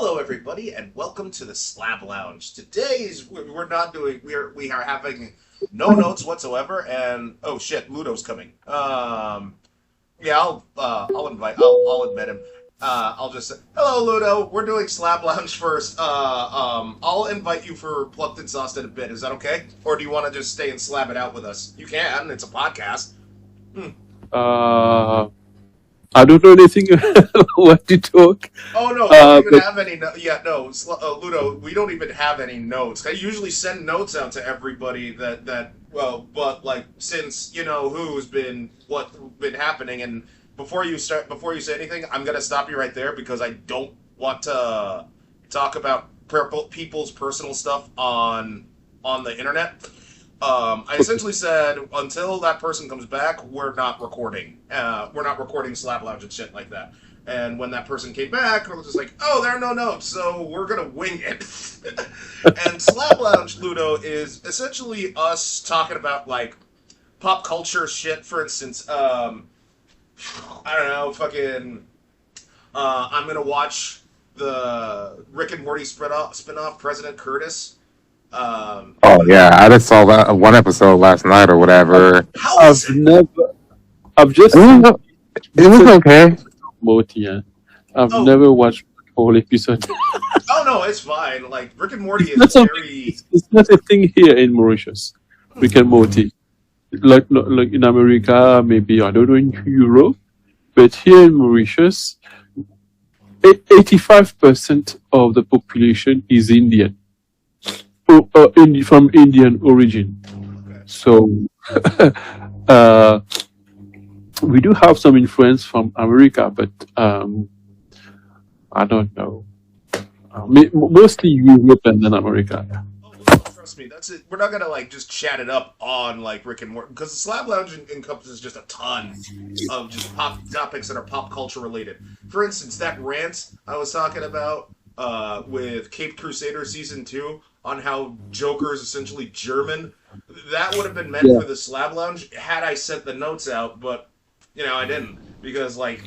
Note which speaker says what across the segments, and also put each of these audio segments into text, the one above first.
Speaker 1: Hello, everybody, and welcome to the Slab Lounge. Today's we're not doing we are having no notes whatsoever, and oh shit, Ludo's coming. Yeah, I'll invite I'll admit him. I'll just say hello, Ludo. We're doing Slab Lounge first. I'll invite you for Plucked and Sauced in a bit. Is that okay? Or do you want to just stay and slab it out with us? You can. It's a podcast.
Speaker 2: Uh, I don't know anything what to talk.
Speaker 1: Oh no, we don't even
Speaker 2: But
Speaker 1: have any. Ludo, we don't even have any notes. I usually send notes out to everybody but like since you know who's been happening, and before you say anything, I'm gonna stop you right there because I don't want to talk about people's personal stuff on the internet. I essentially said until that person comes back, we're not recording. We're not recording Slab Lounge and shit like that. And when that person came back, I was just like, oh, there are no notes, so we're gonna wing it. And Slab Lounge, Ludo, is essentially us talking about like pop culture shit. For instance, I don't know, fucking. I'm gonna watch the Rick and Morty spinoff, President Curtis.
Speaker 3: Oh yeah, I just saw that one episode last night or
Speaker 2: I've,
Speaker 3: whatever.
Speaker 1: How is
Speaker 2: I've
Speaker 1: it?
Speaker 2: never, I've
Speaker 3: It
Speaker 2: just seen
Speaker 3: was, it was
Speaker 2: episodes
Speaker 3: okay.
Speaker 2: of Morty. Yeah. I've
Speaker 1: Oh,
Speaker 2: never watched the whole episode.
Speaker 1: oh no, it's fine. Like Rick and Morty
Speaker 2: It's
Speaker 1: is
Speaker 2: not something.
Speaker 1: very.
Speaker 2: It's not a thing here in Mauritius. Rick and Morty, like in America, maybe I don't know in Europe, but here in Mauritius, 85% of the population is Indian, from Indian origin.
Speaker 1: Okay.
Speaker 2: So uh, we do have some influence from America, but I don't know. Mostly Europe and then America.
Speaker 1: Oh, well, trust me, that's it. We're not gonna like just chat it up on like Rick and Morty because the Slab Lounge encompasses just a ton of just pop topics that are pop culture related. For instance, that rant I was talking about with Cape Crusader season 2 on how Joker is essentially German. That would have been meant
Speaker 2: Yeah.
Speaker 1: for the Slab Lounge had I sent the notes out, but I didn't because like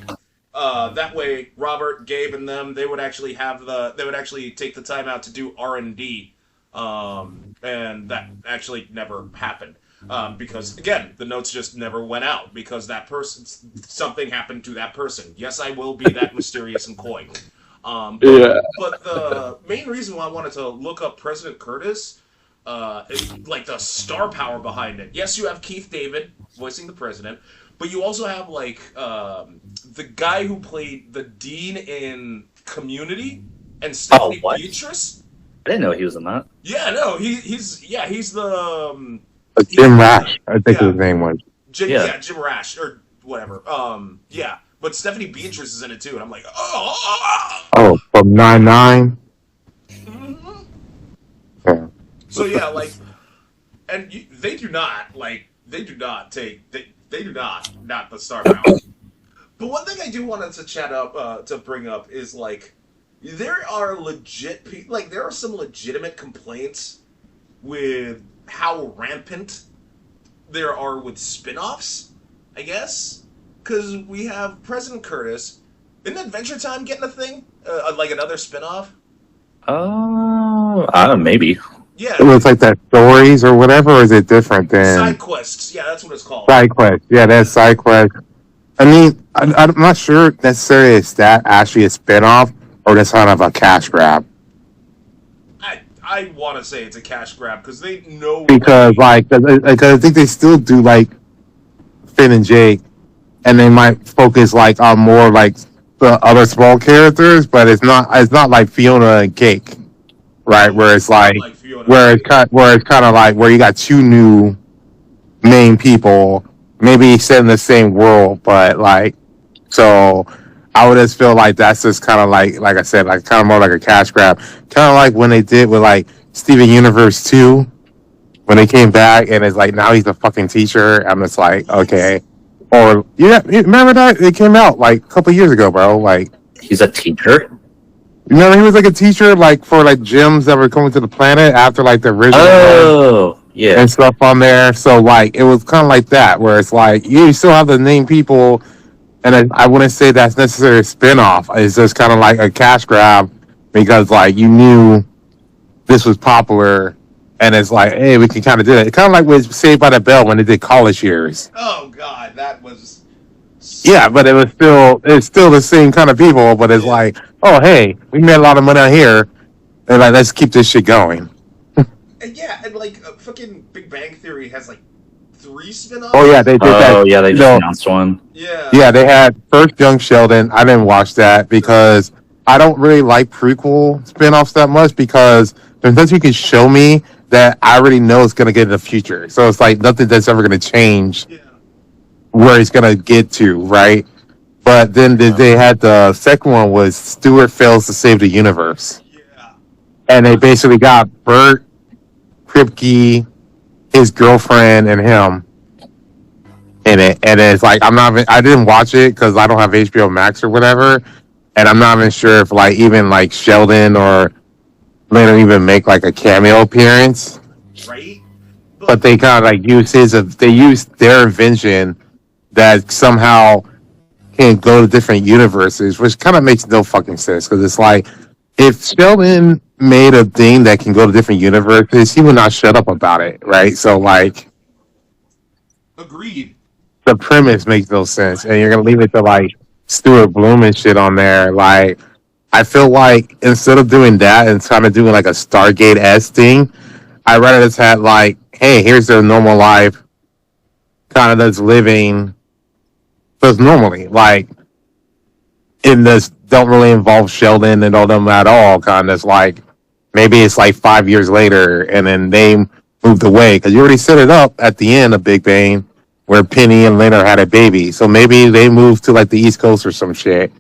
Speaker 1: that way Robert, Gabe, and them they would actually take the time out to do R&D, and that actually never happened. Because again, the notes just never went out because something happened to that person. Yes, I will be that mysterious and coy. Um, but
Speaker 2: Yeah.
Speaker 1: but the main reason why I wanted to look up President Curtis, is like the star power behind it. Yes, you have Keith David voicing the president, but you also have like the guy who played the dean in Community and
Speaker 4: Oh,
Speaker 1: Stephanie
Speaker 4: what?
Speaker 1: Beatrice.
Speaker 4: I didn't know he was in that.
Speaker 1: Yeah, no, he's the he's
Speaker 3: Jim
Speaker 1: the
Speaker 3: Rash, I think
Speaker 1: yeah
Speaker 3: his name was.
Speaker 4: Yeah.
Speaker 1: Jim Rash or whatever. Yeah, but Stephanie Beatrice is in it too, and I'm like,
Speaker 3: Oh, from 9-9.
Speaker 1: Mhm.
Speaker 3: Yeah.
Speaker 1: So yeah, like, and they do not not the star power. But one thing I do wanted to to bring up is like there are there are some legitimate complaints with how rampant there are with spin-offs, I guess, because we have President Curtis. Isn't Adventure Time getting a thing? Like another spin-off?
Speaker 4: Oh, maybe.
Speaker 1: Yeah,
Speaker 3: It was like that stories or whatever, or is it different than
Speaker 1: side quests. Yeah, that's what it's called.
Speaker 3: side quest? Yeah, that's side quest. I mean, I'm not sure necessarily is that actually a spinoff or just kind of a cash grab.
Speaker 1: I want to say it's a cash grab because they know
Speaker 3: Because
Speaker 1: already.
Speaker 3: I think they still do like Finn and Jake, and they might focus like on more like the other small characters, but it's not like Fiona and Cake, right?
Speaker 1: No,
Speaker 3: Where it's
Speaker 1: it's not
Speaker 3: like
Speaker 1: like Fiona and Cake.
Speaker 3: where it's kind of like where you got two new main people, maybe set in the same world, but like so. I would just feel like that's just kind of like I said, like kind of more like a cash grab, kind of like when they did with like Steven Universe 2 when they came back and it's like now he's a fucking teacher. I'm just like
Speaker 1: What?
Speaker 3: okay, or yeah, you remember that it came out like a couple years ago, bro. Like
Speaker 4: He's a teacher.
Speaker 3: remember he was like a teacher like for like gyms that were coming to the planet after like the original one
Speaker 4: Oh, yeah.
Speaker 3: and stuff on there. So like it was kind of like that where it's like you still have the name people. And I wouldn't say that's necessarily a spin-off. It's just kind of like a cash grab because like you knew this was popular, and it's like, hey, we can kind of do it. Kind of like with Saved by the Bell when they did College Years.
Speaker 1: Oh God, that was.
Speaker 3: Yeah, but it's still the same kind of people. But it's
Speaker 1: Yeah.
Speaker 3: like, oh hey, we made a lot of money out here, and like let's keep this shit going.
Speaker 1: And yeah, and like fucking Big Bang Theory has like 3 spin-offs.
Speaker 3: Oh yeah, they did that.
Speaker 4: Oh yeah, they
Speaker 3: You
Speaker 4: just
Speaker 3: know,
Speaker 4: announced one.
Speaker 1: Yeah.
Speaker 3: yeah, they had first Young Sheldon. I didn't watch that because I don't really like prequel spinoffs that much because there's nothing you can show me that I already know is going to get in the future. So it's like nothing that's ever going to change
Speaker 1: Yeah.
Speaker 3: where he's going to get to, right? But then they had the second one was Stewart fails to save the universe.
Speaker 1: Yeah.
Speaker 3: And they basically got Bert, Kripke, his girlfriend, and him in it. And it's like, I didn't watch it because I don't have HBO Max or whatever. And I'm not even sure if like even like Sheldon or Leonard even make like a cameo appearance.
Speaker 1: Right.
Speaker 3: But they kind of like they use their invention that somehow can go to different universes, which kind of makes no fucking sense because it's like if Sheldon made a thing that can go to different universes, he would not shut up about it, right? So like
Speaker 1: Agreed.
Speaker 3: the premise makes no sense, and you're gonna leave it to like Stuart Bloom and shit on there. Like I feel like instead of doing that and kind of doing like a Stargate S thing, I rather just had like, hey, here's their normal life, kind of that's living. Because normally, like in this, don't really involve Sheldon and all them at all. Kind of like maybe it's like 5 years later, and then they moved away because you already set it up at the end of Big Bang where Penny and Leonard had a baby. So maybe they moved to like the East Coast or some shit,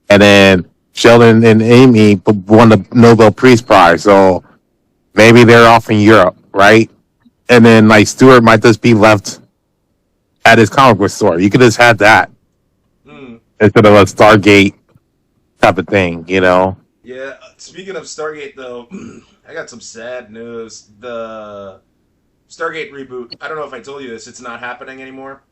Speaker 3: and then Sheldon and Amy won the Nobel Peace Prize. So maybe they're off in Europe, right? And then like Stewart might just be left at his comic book store. You could just have that instead of a Stargate type of thing, you know?
Speaker 1: Yeah. Speaking of Stargate, though, I got some sad news. The Stargate reboot. I don't know if I told you this. It's not happening anymore.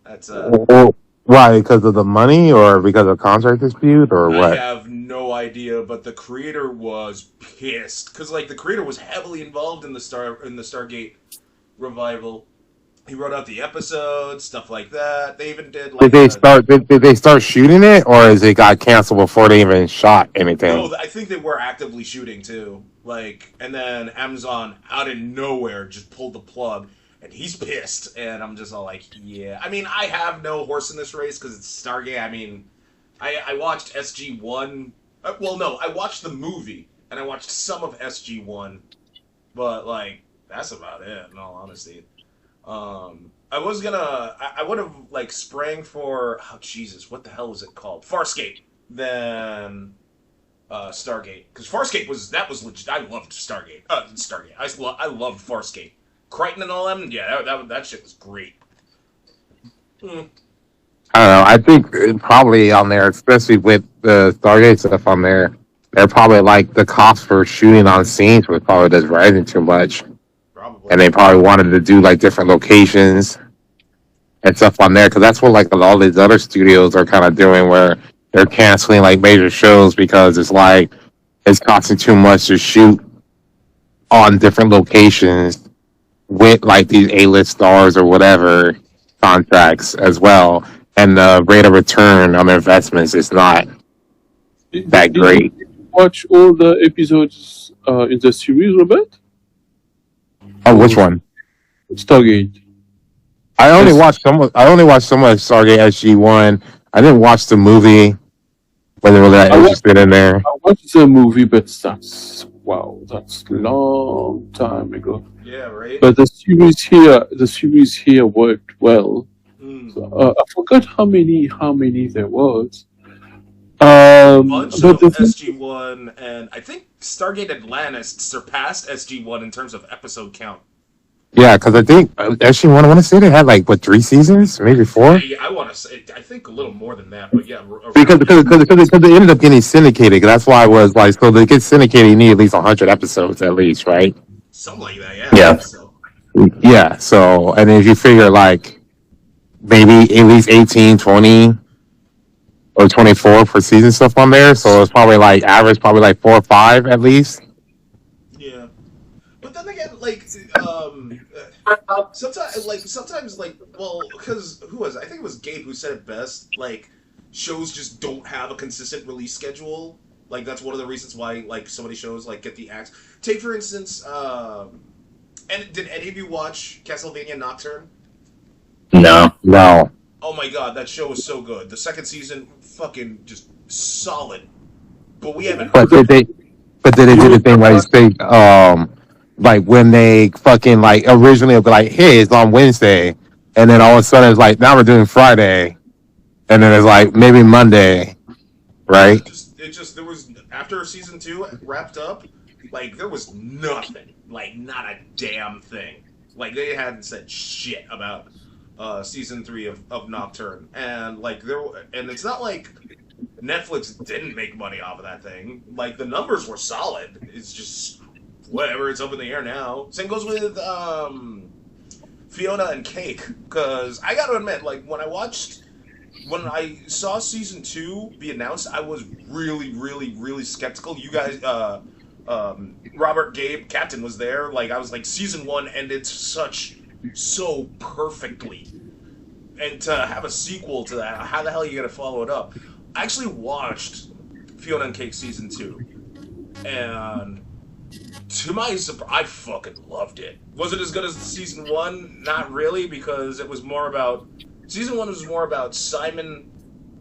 Speaker 1: That's
Speaker 3: Well, why? Because of the money, or because of contract dispute, or
Speaker 1: I
Speaker 3: what?
Speaker 1: have no idea, but the creator was pissed because like the creator was heavily involved in the Stargate revival. He wrote out the episodes, stuff like that. They even did like
Speaker 3: Did they start shooting it, or is it got canceled before they even shot anything?
Speaker 1: No, I think they were actively shooting too. Like, and then Amazon out of nowhere just pulled the plug, and he's pissed. And I'm just all like, yeah. I mean, I have no horse in this race because it's Stargate. I mean, I watched SG-1. Well, no, I watched the movie and I watched some of SG-1, but like that's about it. In all honesty. I was gonna, I would have like sprang for, oh Jesus, what the hell was it called? Farscape, then Stargate, because Farscape was legit. I loved Stargate. I loved Farscape. Crichton and all them. Yeah, that shit was great. Mm.
Speaker 3: I don't know. I think probably on there, especially with the Stargate stuff on there, they're probably like the cost for shooting on scenes was probably just rising too much.
Speaker 1: Probably.
Speaker 3: And they probably wanted to do like different locations and stuff on there because that's what like all these other studios are kind of doing, where they're canceling like major shows because it's like it's costing too much to shoot on different locations with like these A-list stars or whatever contracts as well, and the rate of return on investments is not that great.
Speaker 2: Did you watch all the episodes in the series, Robert?
Speaker 3: Oh, which one?
Speaker 2: Stargate.
Speaker 3: I only
Speaker 2: Yes.
Speaker 3: watched some. I only watched some of Stargate SG-1. I didn't watch the movie. Wasn't really that interested in there.
Speaker 2: I watched the movie, but that's a long time ago.
Speaker 1: Yeah, right.
Speaker 2: But the series here worked well. I forgot how many there was.
Speaker 1: Bunch
Speaker 2: But
Speaker 1: of
Speaker 2: the thing,
Speaker 1: SG-1, and I think Stargate Atlantis surpassed SG-1 in terms of episode count.
Speaker 3: Yeah, because I think SG-1. I want to say they had like 3 seasons, maybe 4.
Speaker 1: I want to say, I think a little more than that, but yeah.
Speaker 3: Because they ended up getting syndicated. That's why I was like, so to get syndicated, you need at least 100 episodes at least, right?
Speaker 1: Something like that, yeah.
Speaker 4: Yeah.
Speaker 1: So.
Speaker 3: Yeah. So, and if you figure like maybe at least 18, 20 or 24 for season stuff on there. So it's probably like average, probably like 4 or 5 at least.
Speaker 1: Yeah. But then again, like, sometimes, like, well, because who was it? I think it was Gabe who said it best. Like, shows just don't have a consistent release schedule. Like, that's one of the reasons why, like, so many shows like get the axe. Take for instance, and did any of you watch Castlevania Nocturne?
Speaker 4: No.
Speaker 3: No,
Speaker 1: Oh my god, that show was so good. The second season, fucking just solid. But we haven't
Speaker 3: but
Speaker 1: heard.
Speaker 3: but did they do the thing where they say, like when they fucking like originally it'd be like, hey, it's on Wednesday, and then all of a sudden it's like now we're doing Friday, and then it's like maybe Monday, right?
Speaker 1: It just there was after season 2 wrapped up, like there was nothing, like not a damn thing. Like they hadn't said shit about season 3 of Nocturne, and like and it's not like Netflix didn't make money off of that thing. Like the numbers were solid. It's just whatever. It's up in the air now. Same goes with Fiona and Cake, because I got to admit, like when I saw season 2 be announced, I was really, really, really skeptical. You guys, Robert, Gabe, Captain was there. Like I was like, season 1 ended so perfectly, and to have a sequel to that, how the hell are you gonna follow it up? I actually watched Fiona and Cake season 2, and to my surprise, I fucking loved it. Was it as good as season 1? Not really, because it was more about season 1 was more about Simon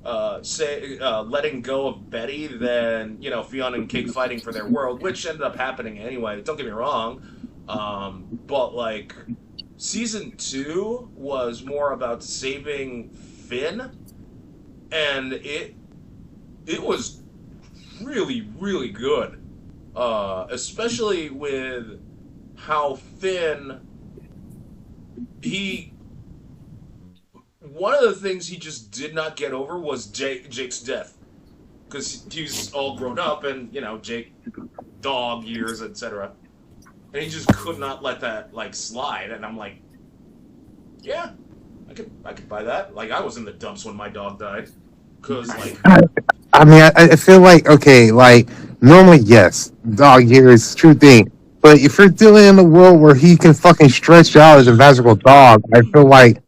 Speaker 1: letting go of Betty than Fiona and Cake fighting for their world, which ended up happening anyway. Don't get me wrong, but like season 2 was more about saving Finn, and it was really, really good. Especially with how Finn, one of the things he just did not get over was Jake's death, because he's all grown up and Jake, dog years, etc. And he just could not let that like slide. And I'm like, yeah, I could buy that. Like I was in the dumps when my dog died, because like.
Speaker 3: I mean, I feel like okay, like normally yes, dog years, true thing. But if you're dealing in a world where he can fucking stretch out as a magical dog, I feel like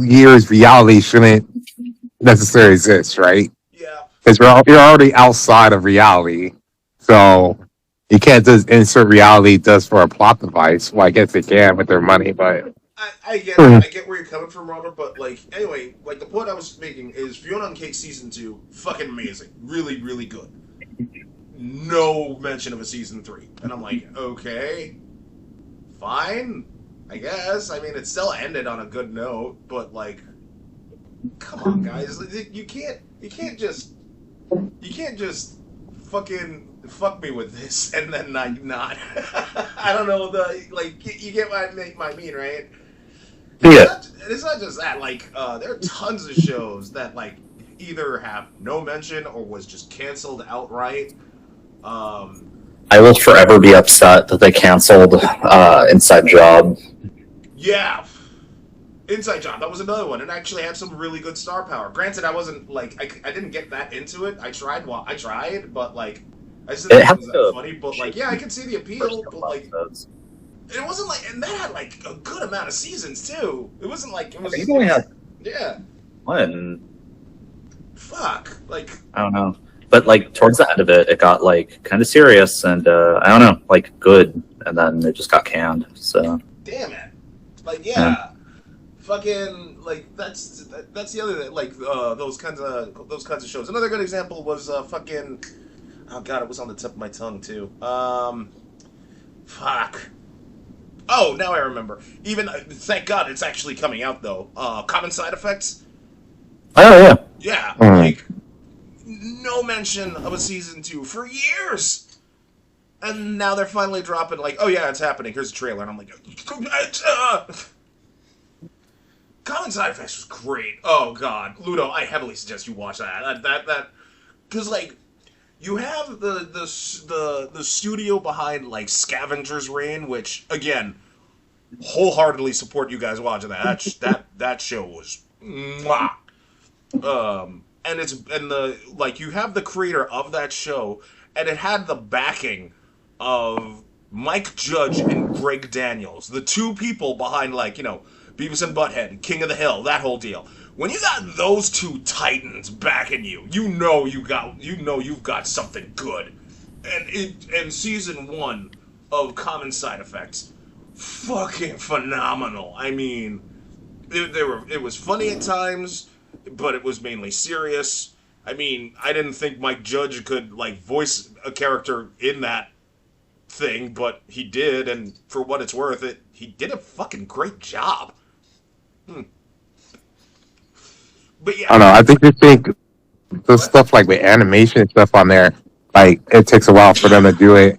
Speaker 3: years reality shouldn't necessarily exist, right?
Speaker 1: Yeah.
Speaker 3: Because you're already outside of reality, so you can't just insert reality just for a plot device. Well, I guess they can with their money, but
Speaker 1: I get it. I get where you're coming from, Robert. But like, anyway, like the point I was making is Fiona and Cake season 2, fucking amazing, really, really good. No mention of a season 3, and I'm like, okay, fine, I guess. I mean, it still ended on a good note, but like, come on, guys, you can't just fucking fuck me with this and then not. I don't know you get what I mean, right?
Speaker 4: Yeah.
Speaker 1: It's not just that. Like, there are tons of shows that like either have no mention or was just canceled outright.
Speaker 4: I will forever be upset that they canceled Inside Job.
Speaker 1: Yeah, Inside Job. That was another one, and actually had some really good star power. Granted, I wasn't like I didn't get that into it. I tried, but like I just didn't think it was that funny. But like, yeah, I can see the appeal. But like, it wasn't like, and that had like a good amount of seasons too. It wasn't like it was.
Speaker 4: You only had
Speaker 1: yeah.
Speaker 4: one.
Speaker 1: Fuck. Like
Speaker 4: I don't know, but like towards the end of it, it got like kind of serious and I don't know, like good, and then it just got canned. So
Speaker 1: damn it. Like yeah. Fucking like that's the other thing. Like those kinds of shows. Another good example was fucking. Oh god, it was on the tip of my tongue too. Fuck. Oh, now I remember. Even thank God it's actually coming out though. Common Side Effects.
Speaker 4: oh yeah,
Speaker 1: Yeah, like no mention of a season 2 for years, and now they're finally dropping like, oh yeah, it's happening. Here's a trailer, and I'm like, Common Side Effects was great. Oh god, Ludo, I heavily suggest you watch that. That because like. You have the studio behind like Scavenger's Reign, which again, wholeheartedly support you guys watching that. That show was, mwah. and you have the creator of that show, and it had the backing of Mike Judge and Greg Daniels, the two people behind Beavis and Butthead, King of the Hill, that whole deal. When you got those two titans backing you, you've got something good. And season 1 of Common Side Effects, fucking phenomenal. I mean, it was funny at times, but it was mainly serious. I mean, I didn't think Mike Judge could voice a character in that thing, but he did, and for what it's worth, he did a fucking great job. But yeah,
Speaker 3: I don't know. I think the stuff like with animation and stuff on there, it takes a while for them to do it.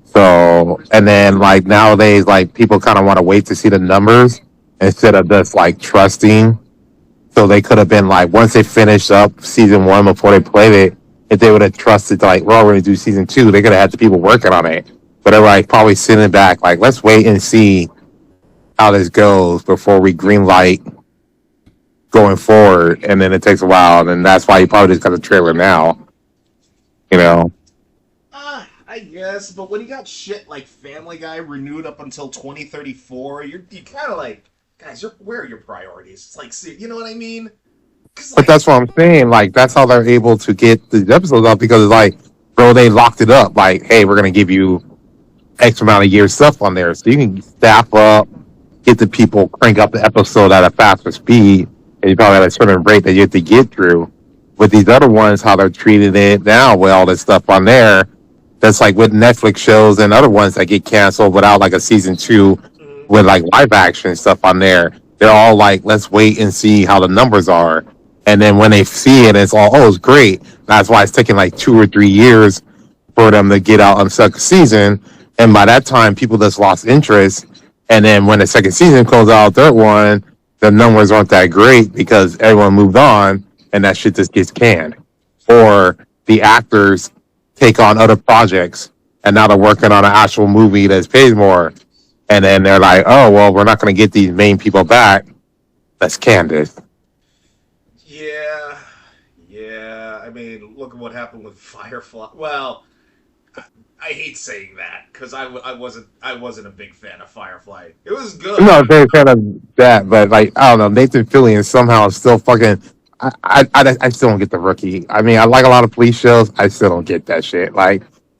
Speaker 3: So, and then nowadays, people kind of want to wait to see the numbers instead of just trusting. So they could have been once they finished up season 1 before they played it, if they would have trusted we're going to do season 2, they could have had the people working on it. But they're probably sitting back let's wait and see how this goes before we greenlight going forward. And then it takes a while, and that's why you probably just got the trailer now. You know.
Speaker 1: I guess, but when you got shit like Family Guy renewed up until 2034, you kind of guys, where are your priorities? It's you know what I mean?
Speaker 3: But that's what I'm saying. That's how they're able to get the episodes out, because bro, they locked it up. Hey, we're gonna give you X amount of years stuff on there, so you can staff up, get the people, crank up the episode at a faster speed, and you probably at a certain rate that you have to get through. With these other ones, how they're treating it now with all this stuff on there, that's with Netflix shows and other ones that get canceled without a season 2 with live action stuff on there. They're all let's wait and see how the numbers are. And then when they see it, it's all, oh, it's great. That's why it's taking 2 or 3 years for them to get out on the second season. And by that time, people just lost interest. And then when the second season comes out, third one, the numbers aren't that great because everyone moved on and that shit just gets canned. Or the actors take on other projects and now they're working on an actual movie that pays more. And then they're oh, well, we're not going to get these main people back. Let's can this.
Speaker 1: Yeah. I mean, look at what happened with Firefly. Well, I hate saying that because I wasn't a big fan of Firefly. It was good.
Speaker 3: I'm not a big fan of that, but I don't know. Nathan Fillion somehow is still fucking. I still don't get the Rookie. I mean, I like a lot of police shows. I still don't get that shit.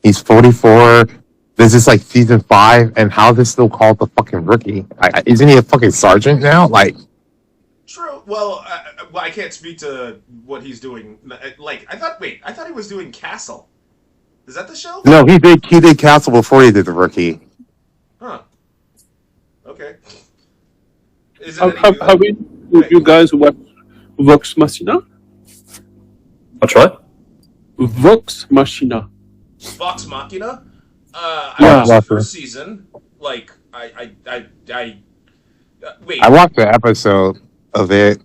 Speaker 3: He's 44. This is season 5, and how is this still called the fucking Rookie? Isn't he a fucking sergeant now?
Speaker 1: True. Well, I can't speak to what he's doing. I thought he was doing Castle. Is that the show?
Speaker 3: No, he did Castle before he did the Rookie.
Speaker 1: Huh. Okay. Is it
Speaker 2: Have you guys watched Vox Machina?
Speaker 4: Watch what?
Speaker 2: Vox Machina.
Speaker 1: Vox Machina? I
Speaker 2: Yeah.
Speaker 1: watched the first season. Wait.
Speaker 3: I watched the episode of it.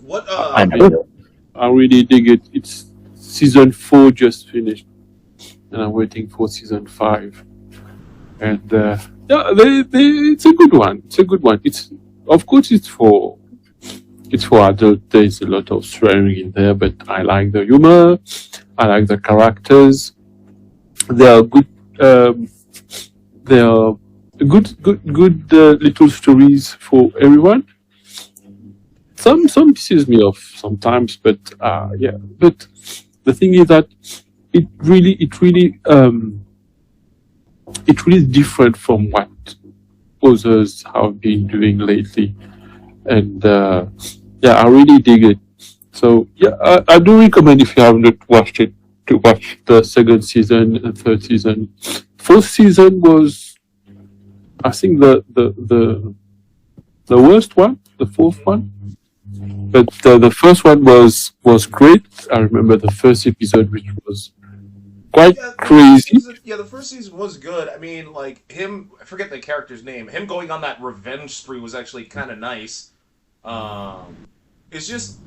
Speaker 1: What?
Speaker 4: I know.
Speaker 2: I really dig it. It's season 4 just finished, and I'm waiting for season 5. And it's a good one. It's a good one. Of course it's for adult. There's a lot of swearing in there, but I like the humor. I like the characters. They are good. They are good little stories for everyone. Some pisses me off sometimes, but yeah. But the thing is that it really is different from what others have been doing lately, and yeah, I really dig it. So yeah, I do recommend, if you have not watched it, to watch the second season and third season. Fourth season was, I think, the worst one, the fourth one. But the first one was great. I remember the first episode, which was quite crazy.
Speaker 1: The first season was good. I mean, him, I forget the character's name. Him going on that revenge spree was actually kind of nice. It's just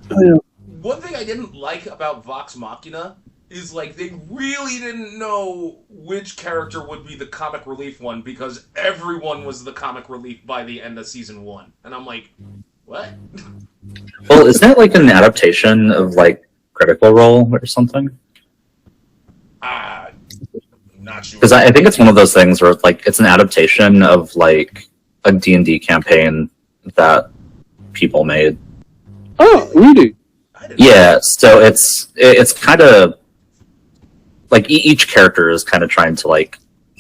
Speaker 1: one thing I didn't like about Vox Machina is they really didn't know which character would be the comic relief one, because everyone was the comic relief by the end of season 1, and I'm like, what?
Speaker 4: Well, isn't it like an adaptation of like Critical Role or something?
Speaker 1: Ah, not sure.
Speaker 4: Because I think it's one of those things where like it's an adaptation of like a D&D campaign that people made.
Speaker 2: Oh, really?
Speaker 1: I didn't know.
Speaker 4: Yeah, so it's kind of like each character is kind of trying to like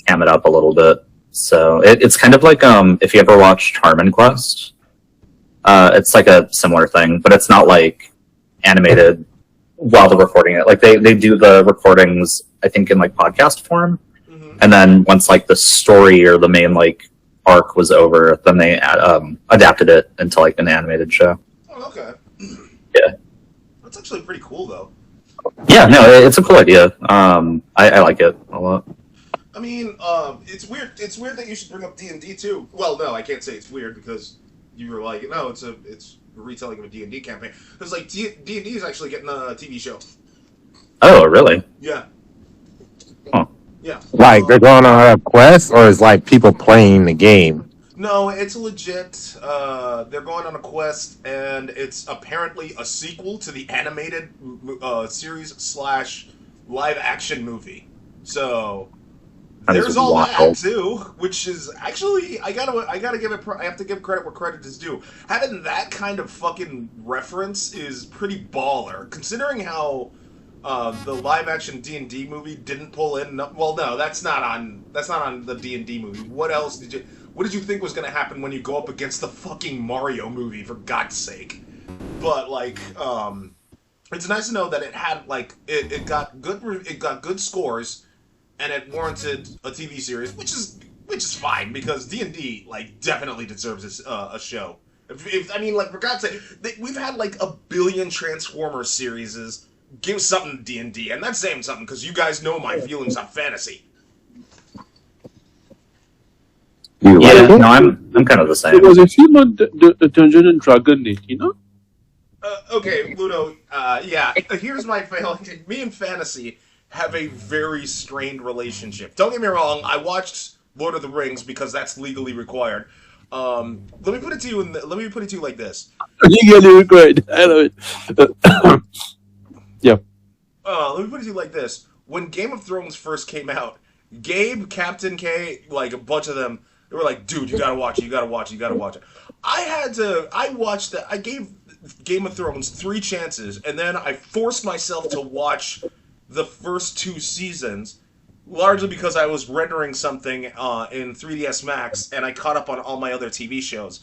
Speaker 4: ham it up a little bit. So it's kind of like if you ever watched Harmon Quest, it's like a similar thing, but it's not like animated while they're recording it. Like they do the recordings, I think, in like podcast form,
Speaker 1: Mhm.
Speaker 4: and then once like the story or the main like arc was over, then they adapted it into like an animated show.
Speaker 1: Oh, okay.
Speaker 4: Yeah.
Speaker 1: That's actually pretty cool, though.
Speaker 4: Yeah, no, it's a cool idea. I like it a lot.
Speaker 1: I mean, it's weird. It's weird that you should bring up D&D too. Well, no, I can't say it's weird because you were like, no, it's a retelling of a D&D campaign. Because like D&D is actually getting a TV show.
Speaker 4: Oh, really?
Speaker 1: Yeah.
Speaker 4: Huh.
Speaker 1: Yeah.
Speaker 3: Like they're going on a quest, or is like people playing the game?
Speaker 1: No, it's legit. They're going on a quest, and it's apparently a sequel to the animated series / live action movie. So
Speaker 4: That is
Speaker 1: there's all
Speaker 4: wild.
Speaker 1: that too, which is actually I gotta give it. I have to give credit where credit is due. Having that kind of fucking reference is pretty baller, considering how the live action D&D movie didn't pull in. Well, no, that's not on the D&D movie. What did you think was going to happen when you go up against the fucking Mario movie, for God's sake? But like, it's nice to know that it had like it got good scores, and it warranted a TV series, which is fine because D&D like definitely deserves a show. If I mean, like, for God's sake, we've had like a billion Transformers series. Give something to D&D, and that's saying something because you guys know my feelings on fantasy.
Speaker 3: You
Speaker 4: Yeah,
Speaker 3: like it?
Speaker 4: no, I'm kind of the
Speaker 2: There
Speaker 4: same.
Speaker 2: was a film on the Dungeon and Dragon, you know?
Speaker 1: Okay, Ludo. Yeah. Here's my failing. Me and fantasy have a very strained relationship. Don't get me wrong. I watched Lord of the Rings because that's legally required. Let me put it to you like this.
Speaker 2: You get it right. I love it. Yeah.
Speaker 1: Let me put it to you like this. When Game of Thrones first came out, Gabe, Captain K, like a bunch of them, they were like, dude, you gotta watch it, you gotta watch it, you gotta watch it. I gave Game of Thrones 3 chances, and then I forced myself to watch the first 2 seasons, largely because I was rendering something in 3ds Max, and I caught up on all my other TV shows.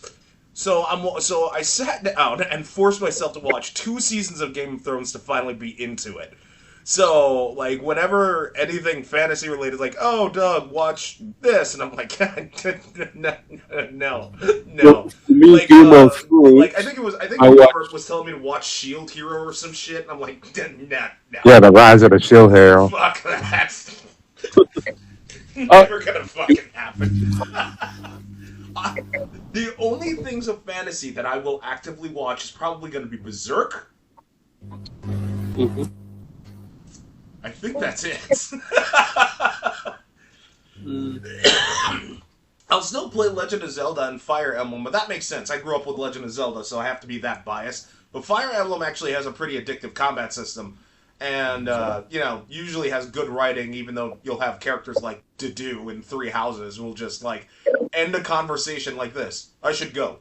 Speaker 1: So I sat down and forced myself to watch 2 seasons of Game of Thrones to finally be into it. So, like, whenever anything fantasy related, like, oh, Doug, watch this, and I'm like, no.
Speaker 2: Me,
Speaker 1: Like,
Speaker 2: Game of Thrones.
Speaker 1: like, I think
Speaker 2: I
Speaker 1: Robert was telling me to watch Shield Hero or some shit, and I'm like, no.
Speaker 3: Yeah, the Rise of the Shield Hero.
Speaker 1: Fuck that. Never gonna fucking happen. The only things of fantasy that I will actively watch is probably going to be Berserk.
Speaker 2: Mm-hmm.
Speaker 1: I think that's it. I'll still play Legend of Zelda and Fire Emblem, but that makes sense. I grew up with Legend of Zelda, so I have to be that biased. But Fire Emblem actually has a pretty addictive combat system, and usually has good writing. Even though you'll have characters like Dedue in Three Houses who will just like end a conversation like this: "I should go."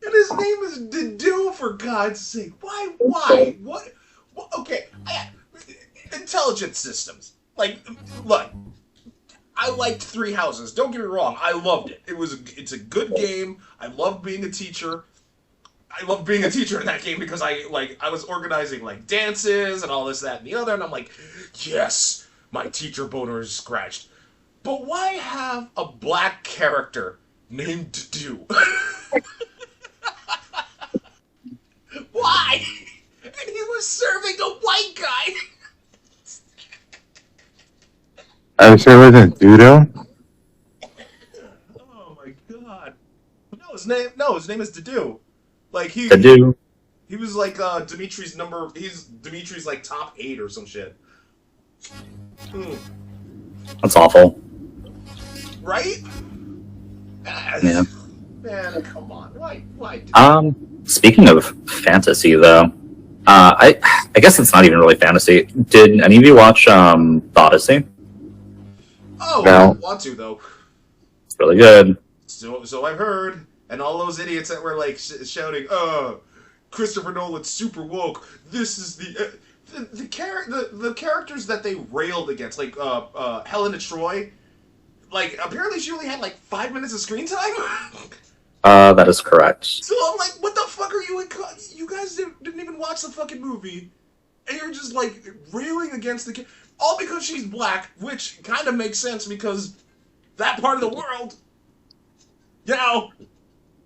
Speaker 1: And his name is Dedue, for God's sake. Why? What? Okay. Intelligence systems. Like, look. I liked Three Houses. Don't get me wrong. I loved it. It's a good game. I love being a teacher. I love being a teacher in that game because I was organizing like dances and all this, that, and the other, and I'm like, yes, my teacher boner is scratched. But why have a black character named Dedue? Why? And he was serving a white guy.
Speaker 3: I'm sure it wasn't Dudo.
Speaker 1: Oh my god. No, his name is Dedue. Like
Speaker 4: Dedue.
Speaker 1: he was like Dimitri's like top 8 or some shit.
Speaker 4: That's awful.
Speaker 1: right?
Speaker 4: Yeah.
Speaker 1: Man, come on. Why?
Speaker 4: Speaking of fantasy, though, I guess it's not even really fantasy. Did any of you watch The Odyssey?
Speaker 1: Oh, I
Speaker 3: No.
Speaker 1: don't want to though.
Speaker 4: It's really good.
Speaker 1: So I've heard, and all those idiots that were like shouting, Christopher Nolan's super woke. This is the characters that they railed against, like Helena Troy. Like apparently she only had like 5 minutes of screen time.
Speaker 4: That is correct.
Speaker 1: So I'm like, what the fuck are you? You guys didn't even watch the fucking movie, and you're just like railing against all because she's black, which kind of makes sense because that part of the world, you know,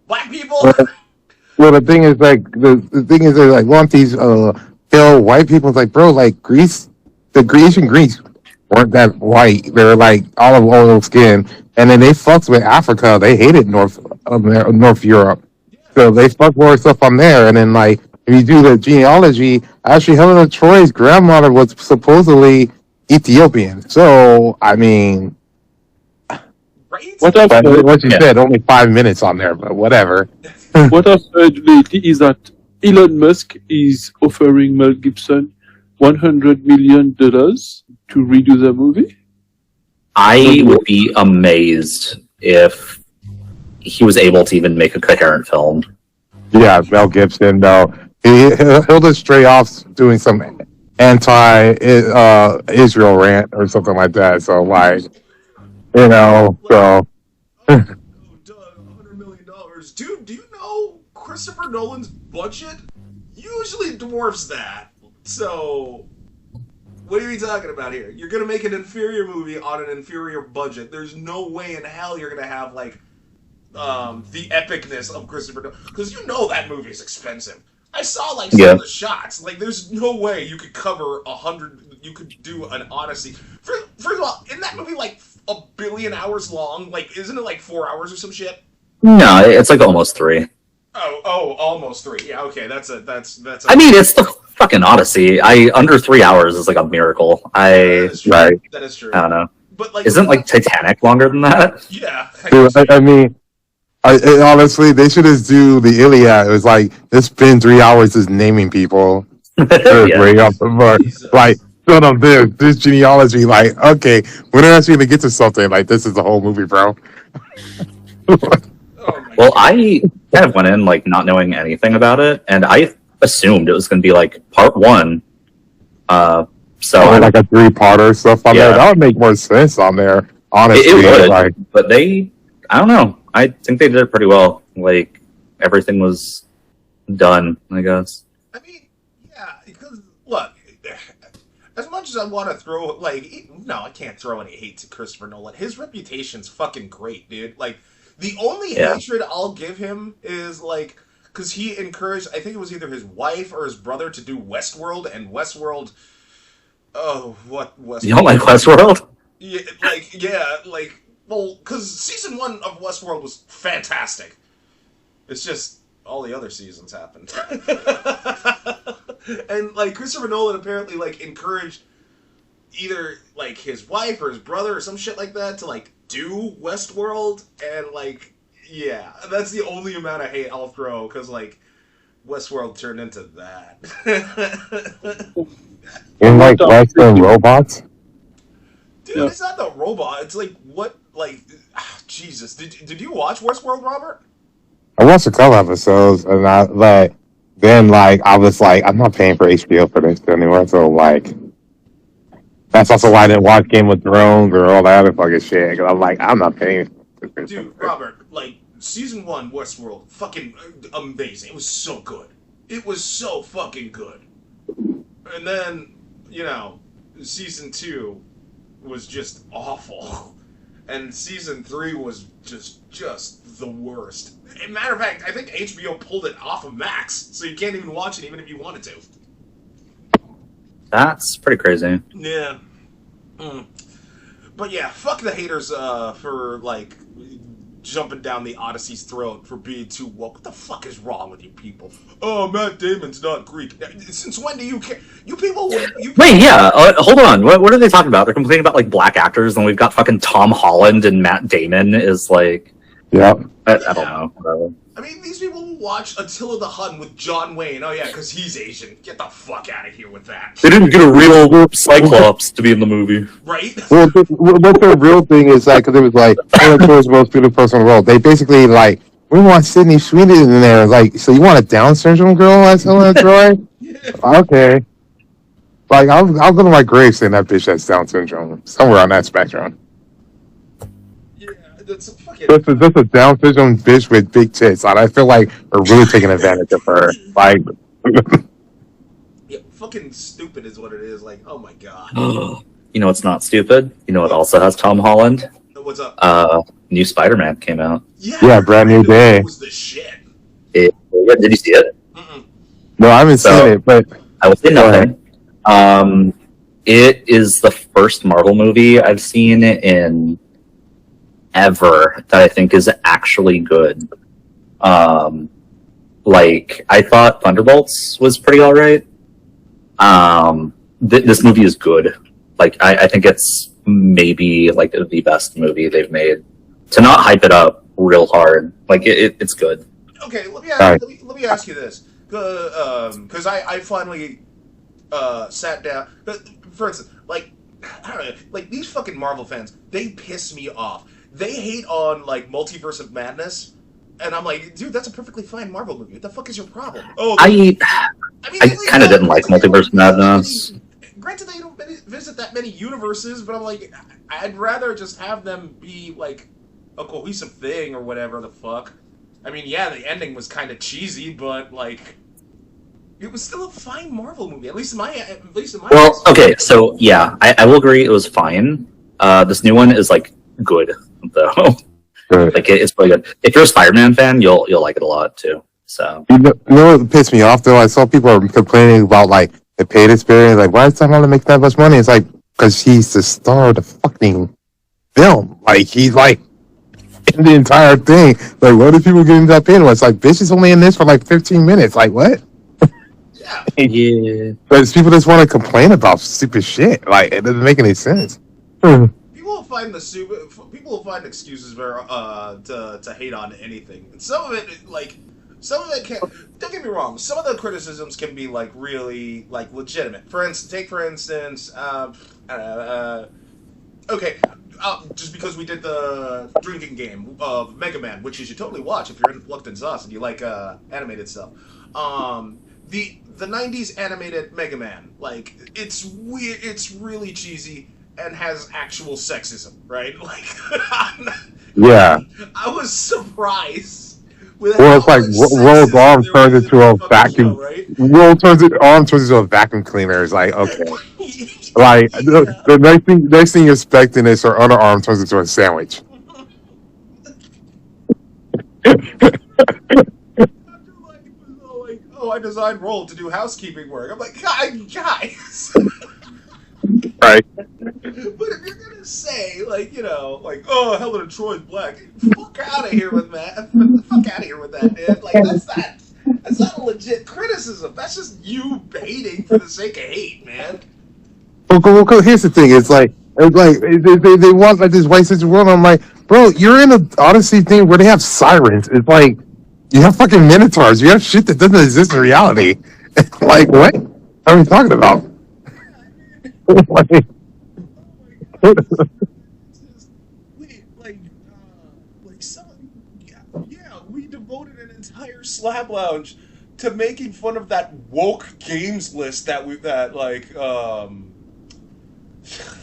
Speaker 1: black people.
Speaker 3: Well, the thing is, like, the thing is, they like want these pale white people. It's like, bro, like Greece, the Grecian Greeks weren't that white. They were like olive oil skin, and then they fucked with Africa. They hated North Europe, so they fucked more stuff on there. And then like if you do the genealogy, actually Helena Troy's grandmother was supposedly Ethiopian. So I mean,
Speaker 1: Right?
Speaker 2: What I've
Speaker 3: but
Speaker 2: heard,
Speaker 3: what you
Speaker 4: Yeah.
Speaker 3: said, only 5 minutes on there, but whatever.
Speaker 2: what I've heard lately is that Elon Musk is offering Mel Gibson $100 million to redo the movie.
Speaker 4: I would be amazed if he was able to even make a coherent film.
Speaker 3: Yeah, Mel Gibson. No, he'll just stray off doing some anti-Israel rant or something like that. So like, so
Speaker 1: Oh, duh, $100 million. Dude, do you know Christopher Nolan's budget usually dwarfs that? So, what are you talking about here? You're gonna make an inferior movie on an inferior budget. There's no way in hell you're gonna have like the epicness of Christopher Nolan, because you know that movie is expensive. I saw like some of the shots. Like, there's no way you could cover 100. You could do an Odyssey. First of all, isn't that movie like a billion hours long? Like, isn't it like 4 hours or some shit?
Speaker 4: No, it's like almost 3.
Speaker 1: Oh, almost 3. Yeah, okay, that's.
Speaker 4: I mean, it's the fucking Odyssey. Under 3 hours is like a miracle.
Speaker 1: That is true.
Speaker 3: right.
Speaker 1: That is true.
Speaker 4: I don't know.
Speaker 1: But like,
Speaker 4: Isn't like Titanic longer than that?
Speaker 1: yeah.
Speaker 3: Dude, I mean, honestly, they should just do the Iliad. It was like they spend 3 hours just naming people.
Speaker 4: Yeah.
Speaker 3: Way up the mark.
Speaker 1: Jesus.
Speaker 3: Like, son of this genealogy. Like, okay, when are actually gonna get to something? Like, this is the whole movie, bro.
Speaker 1: Oh my
Speaker 4: Well,
Speaker 1: God.
Speaker 4: I kind of went in like not knowing anything about it, and I assumed it was going to be like part 1. So
Speaker 3: Or like a 3-parter stuff on there.
Speaker 4: Yeah.
Speaker 3: That would make more sense on there. Honestly,
Speaker 4: it would,
Speaker 3: like,
Speaker 4: but I don't know. I think they did it pretty well. Like everything was done, I guess.
Speaker 1: I mean, yeah, because look, as much as I want to throw no, I can't throw any hate to Christopher Nolan. His reputation's fucking great, dude. Like, the only
Speaker 4: Yeah.
Speaker 1: hatred I'll give him is like, because he encouraged, I think it was either his wife or his brother to do Westworld, and Westworld. Oh, what Westworld?
Speaker 4: You don't like Westworld?
Speaker 1: Yeah, well, because season 1 of Westworld was fantastic. It's just all the other seasons happened. And like Christopher Nolan apparently like encouraged either like his wife or his brother or some shit like that to like do Westworld, and like, yeah, that's the only amount of hate I'll throw, because like Westworld turned into that.
Speaker 3: in like Western robots.
Speaker 1: Dude,
Speaker 2: Yeah.
Speaker 1: it's not the robot. It's like what, like, Jesus. Did you watch Westworld, Robert?
Speaker 3: I watched a couple episodes, and then I was like, I'm not paying for HBO for this anymore. So like, that's also why I didn't watch Game of Thrones or all that other fucking shit. Because I'm like, I'm not paying.
Speaker 1: Dude, Robert, like, season 1 Westworld, fucking amazing. It was so good. It was so fucking good. And then, season 2 was just awful. And season 3 was just the worst. As a matter of fact, I think HBO pulled it off of Max, so you can't even watch it even if you wanted to.
Speaker 4: That's pretty crazy.
Speaker 1: Yeah. But yeah, fuck the haters for, like, jumping down the Odyssey's throat for being too woke. What the fuck is wrong with you people? Oh, Matt Damon's not Greek. Since when do you care? You people.
Speaker 4: Wait, yeah. Hold on. What are they talking about? They're complaining about like black actors, and we've got fucking Tom Holland and Matt Damon is like.
Speaker 3: Yeah.
Speaker 4: I don't know. Whatever.
Speaker 1: I mean, these people will watch Attila the Hun with John Wayne. Oh yeah, because he's Asian. Get the fuck out of here with that.
Speaker 4: They didn't get a real Cyclops to be in the movie,
Speaker 1: right?
Speaker 3: Well, what the real thing is like, because it was like, Helen Troy's the most beautiful person in the world. They basically like, we want Sydney Sweeney in there. Like, so you want a Down syndrome girl as Helen Troy? Okay. Like, I'll go to my grave saying that bitch has Down syndrome somewhere on that spectrum.
Speaker 1: That's a fucking.
Speaker 3: This is a Down syndrome bitch with big tits. And I feel like we're really taking advantage of her. Like,
Speaker 1: yeah, fucking stupid is what it is. Like, oh my god.
Speaker 4: You know what's not stupid? You know what also has Tom Holland?
Speaker 1: What's up?
Speaker 4: New Spider-Man came out.
Speaker 3: yeah, brand new day.
Speaker 1: It was the shit.
Speaker 4: Did you see it?
Speaker 1: Mm-mm.
Speaker 3: No, I haven't seen it, but
Speaker 4: I will say nothing. It is the first Marvel movie I've seen in ever that I think is actually good. Like I thought Thunderbolts was pretty alright. This movie is good. Like I think it's maybe like the best movie they've made. To not hype it up real hard, like it's good.
Speaker 1: Okay, let me ask you this, because I finally sat down. For instance, like I don't know, like these fucking Marvel fans, they piss me off. They hate on like Multiverse of Madness, and I'm like, dude, that's a perfectly fine Marvel movie. What the fuck is your problem? Oh,
Speaker 4: I kind of didn't like Multiverse of Madness.
Speaker 1: Granted, they don't visit that many universes, but I'm like, I'd rather just have them be like a cohesive thing or whatever the fuck. I mean, yeah, the ending was kind of cheesy, but like, it was still a fine Marvel movie. At least in my.
Speaker 4: Well, okay, so yeah, I will agree it was fine. This new one is like good though. Like it's really good. If you're a Spider-Man fan, you'll like it a lot too. So
Speaker 3: you know what pissed me off though? I saw people complaining about like the paid experience. Like, why is Tom Holland make that much money? It's like because he's the star of the fucking film. Like he's like in the entire thing. Like, what are people getting that paid? It's like, bitch is only in this for like 15 minutes. Like, what?
Speaker 4: yeah.
Speaker 3: But people just want to complain about stupid shit. Like, it doesn't make any sense.
Speaker 1: People will find excuses to hate on anything. And some of it can. Don't get me wrong. Some of the criticisms can be like really like legitimate. For instance, okay, just because we did the drinking game of Mega Man, which you should totally watch if you're into Plucked and Sauce and you like animated stuff. The '90s animated Mega Man, like it's weird, it's really cheesy and has actual sexism, right? Like,
Speaker 3: Yeah.
Speaker 1: I was surprised. With
Speaker 3: Well, it's
Speaker 1: how
Speaker 3: like
Speaker 1: much
Speaker 3: World's
Speaker 1: sexism
Speaker 3: arm
Speaker 1: there
Speaker 3: turns
Speaker 1: was
Speaker 3: into
Speaker 1: in
Speaker 3: a
Speaker 1: the fucking
Speaker 3: vacuum.
Speaker 1: show, right?
Speaker 3: World arm turns into a vacuum cleaner. It's like, okay. Like,
Speaker 1: Yeah.
Speaker 3: the next thing you're expecting is her underarm turns into a sandwich.
Speaker 1: Oh, I designed Roll to do housekeeping work. I'm like, guys.
Speaker 3: Right.
Speaker 1: But if you're gonna say, like, you know, like, oh, Helen of Troy's black, fuck out of here with that. Fuck out of here with that, dude. Like, that's not a legit criticism. That's just you hating for the sake of hate, man.
Speaker 3: Well, here's the thing. It's like they want like this white centered world. I'm like, bro, you're in an Odyssey thing where they have sirens. It's like you have fucking minotaurs. You have shit that doesn't exist in reality. Like, what are we talking about?
Speaker 1: We devoted an entire Slab Lounge to making fun of that woke games list that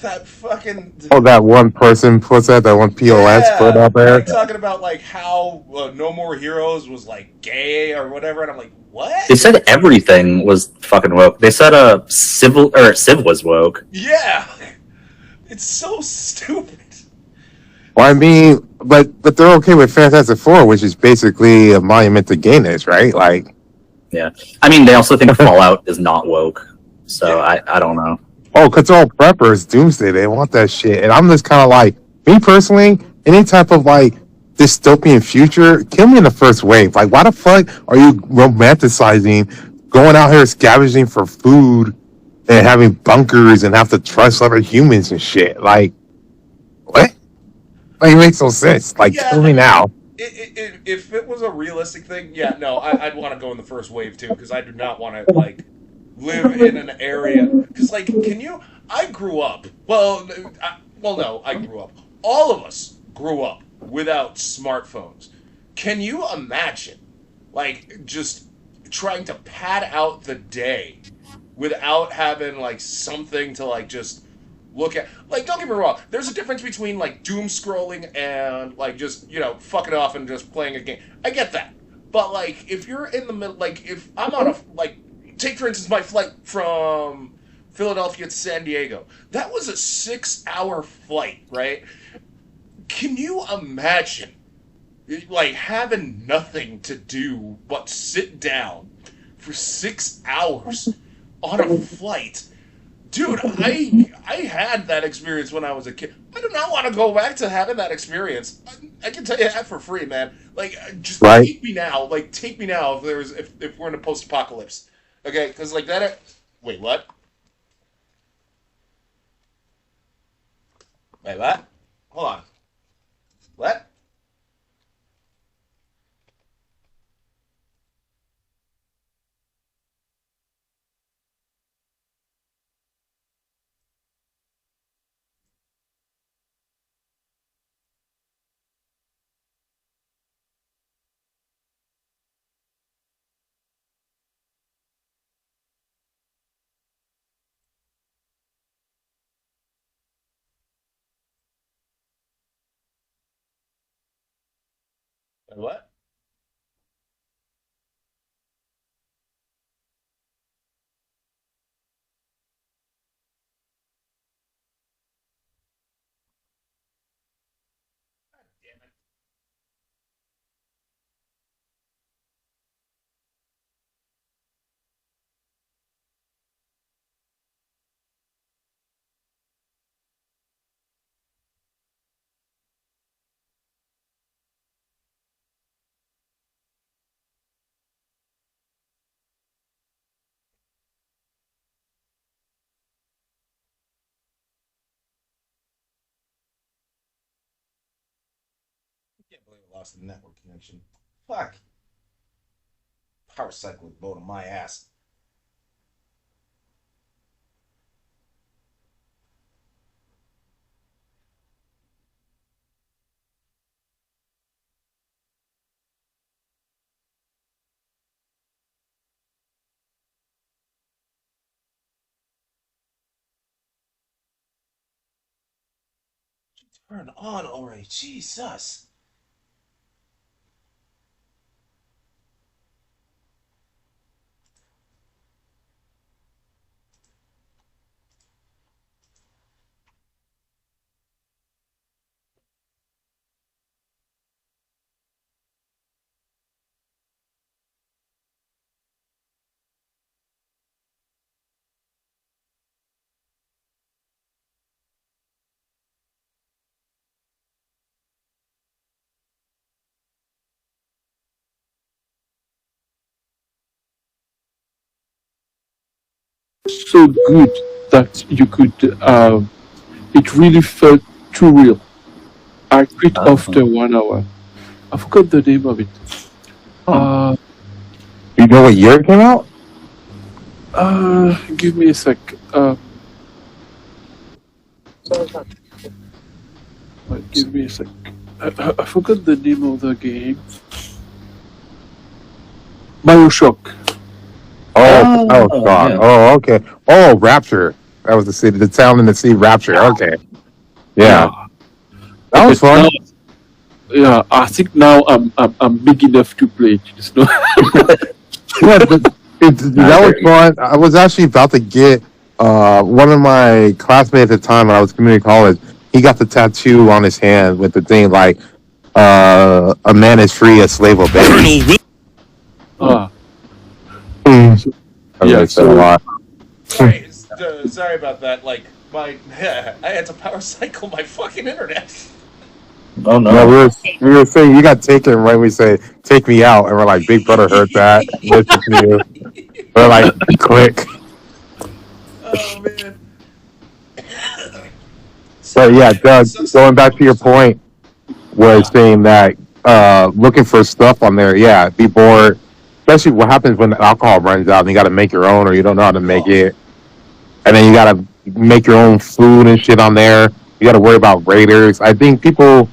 Speaker 1: that fucking.
Speaker 3: Oh, that one person puts that one POS put up there.
Speaker 1: Like, talking about like how No More Heroes was like gay or whatever, and I'm like, what?
Speaker 4: They said everything was fucking woke. They said Civ was woke.
Speaker 1: Yeah, it's so stupid.
Speaker 3: Well, I mean, but they're okay with Fantastic Four, which is basically a monument to gayness, right? Like,
Speaker 4: yeah. I mean, they also think Fallout is not woke. So I don't know.
Speaker 3: oh, because they're all preppers, doomsday, they want that shit. And I'm just kind of like, me personally, any type of like dystopian future, kill me in the first wave. Like, why the fuck are you romanticizing going out here scavenging for food and having bunkers and have to trust other humans and shit? Like, what? Like, it makes no sense. Like,
Speaker 1: Yeah,
Speaker 3: kill me now.
Speaker 1: if it was a realistic thing, yeah, no, I'd want to go in the first wave too because I do not want to like live in an area because like can you? I grew up. No, I grew up. All of us grew up without smartphones. Can you imagine, like, just trying to pad out the day without having like something to like just look at? Like, don't get me wrong, there's a difference between like doom scrolling and like just fucking off and just playing a game. I get that, but like if you're in the middle, like if I'm on a like take for instance my flight from Philadelphia to San Diego, that was a 6-hour flight, right? Can you imagine like having nothing to do but sit down for 6 hours on a flight? Dude, I had that experience when I was a kid. I do not want to go back to having that experience. I can tell you that for free, man. Like, just
Speaker 3: Right?
Speaker 1: take me now. Like, take me now if we're in a post-apocalypse. Okay, because like that. Wait, what? Wait, what? Hold on. What? Wait, what? Damn it. I can't believe I lost the network connection. Fuck. Power cycle with boat on my ass. Turn on already. Jesus.
Speaker 2: So good that you could. It really felt too real. I quit after 1 hour. I forgot the name of it. Uh,
Speaker 3: You know what year it came out?
Speaker 2: Give me a sec. Give me a sec. I forgot the name of the game. Bioshock.
Speaker 3: Oh, God.
Speaker 4: yeah.
Speaker 3: Oh, okay. Oh, Rapture. That was the city, the town in the sea, Rapture. Okay. Yeah. That was
Speaker 2: But
Speaker 3: fun.
Speaker 2: now, yeah, I think now I'm big enough to play it. It's not.
Speaker 3: Yeah, that was fun. I was actually about to get one of my classmates at the time when I was in community college. He got the tattoo on his hand with the thing like a man is free, a slave obeys.
Speaker 2: Ah,
Speaker 3: Mm.
Speaker 2: so,
Speaker 3: I
Speaker 2: yeah.
Speaker 3: like that a lot.
Speaker 1: Sorry, sorry about that. Like my, I had to power cycle my fucking internet.
Speaker 4: Oh
Speaker 3: No,
Speaker 4: no.
Speaker 3: we were saying you got taken right. We say take me out, and we're like, Big Brother heard that. Listen to you. We're like, click.
Speaker 1: Oh man.
Speaker 3: But yeah,
Speaker 1: It
Speaker 3: Doug.
Speaker 1: sucks that
Speaker 3: Going back to your
Speaker 1: most of
Speaker 3: point, was
Speaker 1: yeah.
Speaker 3: saying that looking for stuff on there, yeah, be bored. Especially what happens when the alcohol runs out and you got to make your own, or you don't know how to make
Speaker 1: Oh,
Speaker 3: it, and then you got to make your own food and shit on there. You got to worry about raiders. I think people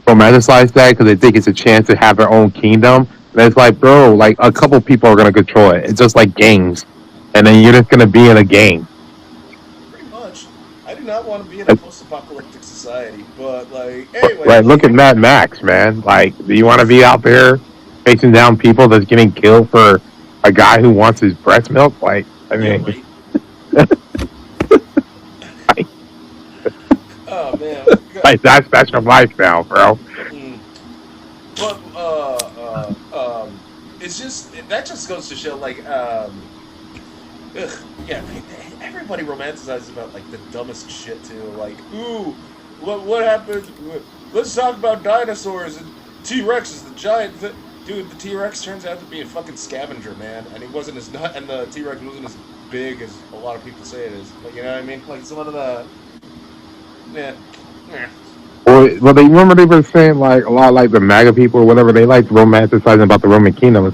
Speaker 3: romanticize that because they think it's a chance to have their own kingdom. And it's like, bro, like a couple people are gonna control it. It's just like gangs, and then you're just gonna be in a gang.
Speaker 1: pretty much. I do not want to be in a post-apocalyptic society, but like anyway,
Speaker 3: Right? Look
Speaker 1: like
Speaker 3: at Mad Max, man. Like, do you want to be out there facing down people that's getting killed for a guy who wants his breast milk? Like, I
Speaker 1: yeah,
Speaker 3: mean,
Speaker 1: right. Oh man.
Speaker 3: like that's your life now, bro.
Speaker 1: Mm. But it's just that just goes to show like ugh, yeah, everybody romanticizes about like the dumbest shit too. Like, ooh, what happened? Let's talk about dinosaurs and T Rex is the giant. Dude, the T Rex turns out to be a fucking scavenger, man, and he wasn't as nut, and the T Rex wasn't as big as a lot of people say it is. Like, you know what I mean? Like some of the yeah, yeah.
Speaker 3: Well, they remember they were saying like a lot like the MAGA people or whatever. They like romanticizing about the Roman kingdom.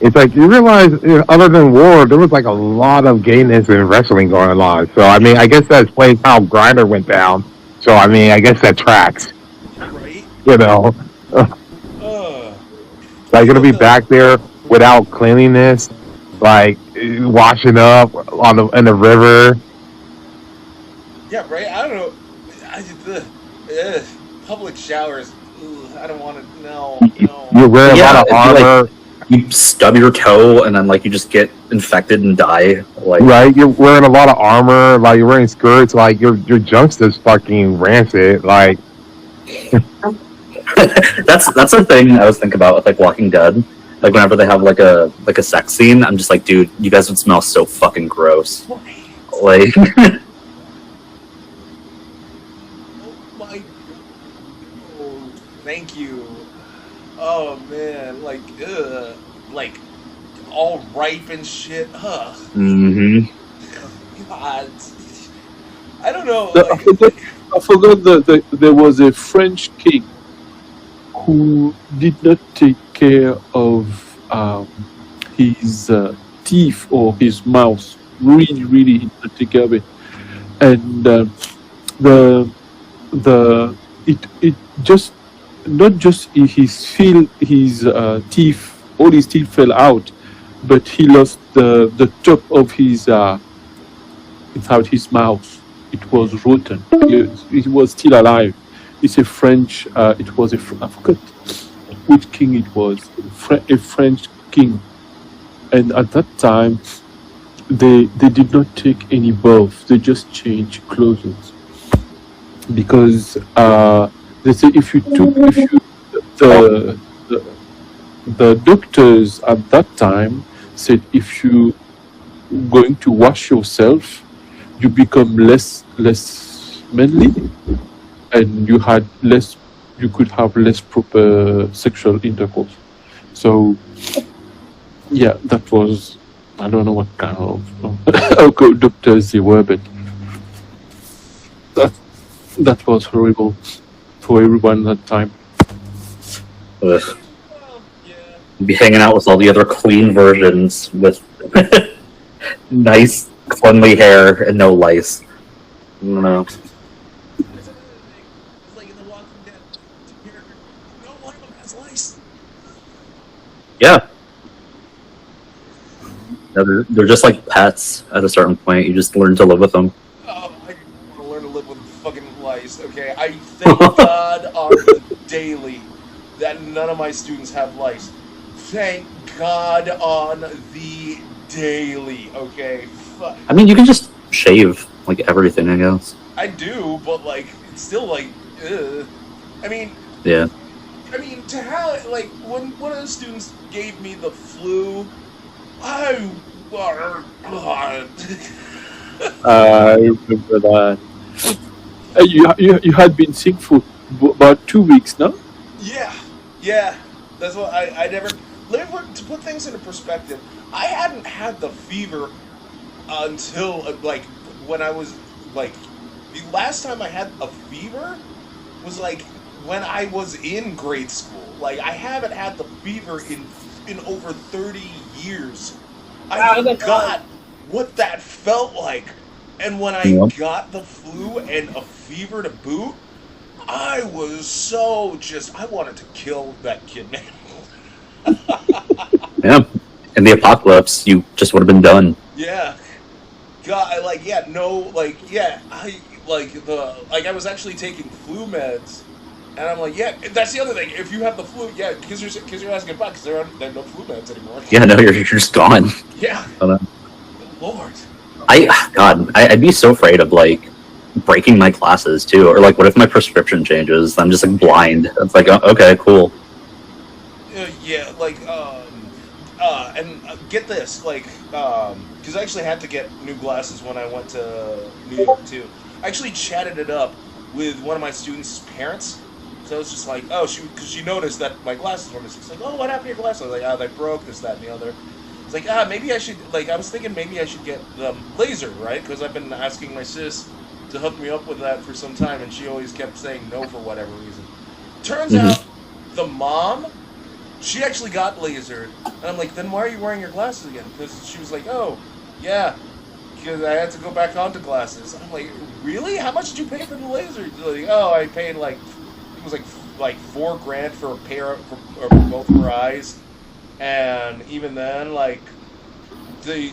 Speaker 3: It's like you realize, other than war, there was like a lot of gayness and wrestling going on. So I mean, I guess that explains how Grinder went down. So I mean, I guess that tracks.
Speaker 1: Right.
Speaker 3: You know,
Speaker 1: Uh,
Speaker 3: like
Speaker 1: you
Speaker 3: gonna
Speaker 1: know
Speaker 3: be
Speaker 1: the
Speaker 3: back there without cleanliness, like washing up on the river.
Speaker 1: yeah, right. I don't know. Ugh, public showers. Ugh, I don't want to. No, no.
Speaker 3: You wear a lot
Speaker 4: Yeah,
Speaker 3: of
Speaker 4: it'd be like
Speaker 3: armor,
Speaker 4: you stub your toe and then like you just get infected and die. Like
Speaker 3: right? You're wearing a lot of armor, like you're wearing skirts, like your junk's just fucking rancid. Like,
Speaker 4: that's a thing I was thinking about with like Walking Dead. Like whenever they have like a sex scene, I'm just like, dude, you guys would smell so fucking gross.
Speaker 1: Right.
Speaker 4: Like
Speaker 1: Oh my. Oh, thank you. Oh man, like all ripe and shit. Ugh.
Speaker 4: hmm
Speaker 1: God. I don't know.
Speaker 2: I
Speaker 1: Like,
Speaker 2: forgot, I forgot that there was a French king who did not take care of his teeth or his mouth. Really, really, he did not take care of it. And the it just not just his teeth, all his teeth fell out, but he lost the top of his without his mouth. It was rotten. He was still alive. It's a French. It was I forgot which king it was. A French king, and at that time they did not take any bath. They just changed clothes because they say if you the, the the doctors at that time said if you going to wash yourself, you become less manly, and you could have less proper sexual intercourse. So yeah, that was, I don't know what kind of doctors they were, but that that was horrible for everyone at that time.
Speaker 4: ugh.
Speaker 1: well, yeah.
Speaker 4: Be hanging out with all the other clean versions with nice, cleanly hair and no lice. I don't know.
Speaker 1: There's another thing. It's like in The Walking Dead, two characters. No one of them has lice.
Speaker 4: Yeah. They're just like pets at a certain point. You just learn to live with them.
Speaker 1: Oh, I want to learn to live with fucking lice. Okay, I thank God on the daily that none of my students have lice. Thank God on the daily. Okay,
Speaker 4: I mean, you can just shave like everything, I guess.
Speaker 1: I do, but like it's still like, ugh. I mean,
Speaker 4: Yeah.
Speaker 1: to have like when one of the students gave me the flu, I.
Speaker 2: I remember that. You had been sick for about 2 weeks now.
Speaker 1: Yeah, yeah. That's what I never. To put things into perspective, I hadn't had the fever until like when I was like the last time I had a fever was like when I was in grade school. Like I haven't had the fever in over 30 years. I
Speaker 5: Wow, that's
Speaker 1: forgot what that felt like. And when I
Speaker 4: Yep.
Speaker 1: got the flu and a fever to boot, I was so just I wanted to kill that kid, man.
Speaker 4: Yeah. In the apocalypse, you just would have been done.
Speaker 1: Yeah. God, I was actually taking flu meds, and I'm like, yeah, that's the other thing. If you have the flu, yeah, you're asking about because there are no flu meds anymore.
Speaker 4: Yeah, no, you're just gone.
Speaker 1: Yeah,
Speaker 4: I don't know.
Speaker 1: Lord.
Speaker 4: I'd be so afraid of like breaking my glasses too, or like, what if my prescription changes? I'm just like blind. It's like, oh, okay, cool.
Speaker 1: Yeah, get this, because I actually had to get new glasses when I went to New York too. I actually chatted it up with one of my students' parents. So I was just like, oh, because she noticed that my glasses were missing. She's like, oh, what happened to your glasses? I was like, oh, they broke, this, that, and the other. It's like, maybe I should, I was thinking maybe I should get laser, right? Because I've been asking my sis to hook me up with that for some time, and she always kept saying no for whatever reason. Turns out, the mom, she actually got lasered. And I'm like, then why are you wearing your glasses again? Because she was like, oh, yeah, because I had to go back onto glasses. I'm like, really? How much did you pay for the laser? Like, oh, I paid it was like $4,000 for a pair for both of her eyes, and even then, the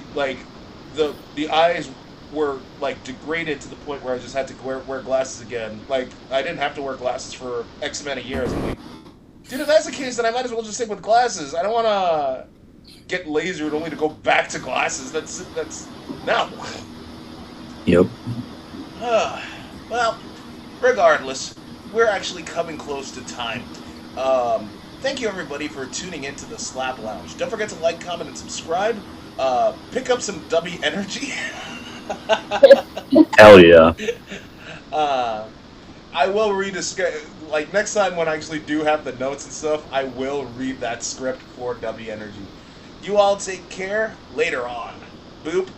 Speaker 1: eyes were like degraded to the point where I just had to wear glasses again. Like I didn't have to wear glasses for X amount of years. I'm like, dude, if that's the case, then I might as well just stick with glasses. I don't want to get lasered only to go back to glasses. That's no.
Speaker 4: Yep.
Speaker 1: Well, regardless, we're actually coming close to time. Thank you everybody for tuning into the Slab Lounge. Don't forget to like, comment, and subscribe. Pick up some W energy.
Speaker 4: Hell yeah.
Speaker 1: I will read next time when I actually do have the notes and stuff, I will read that script for W energy. You all take care. Later on. Boop.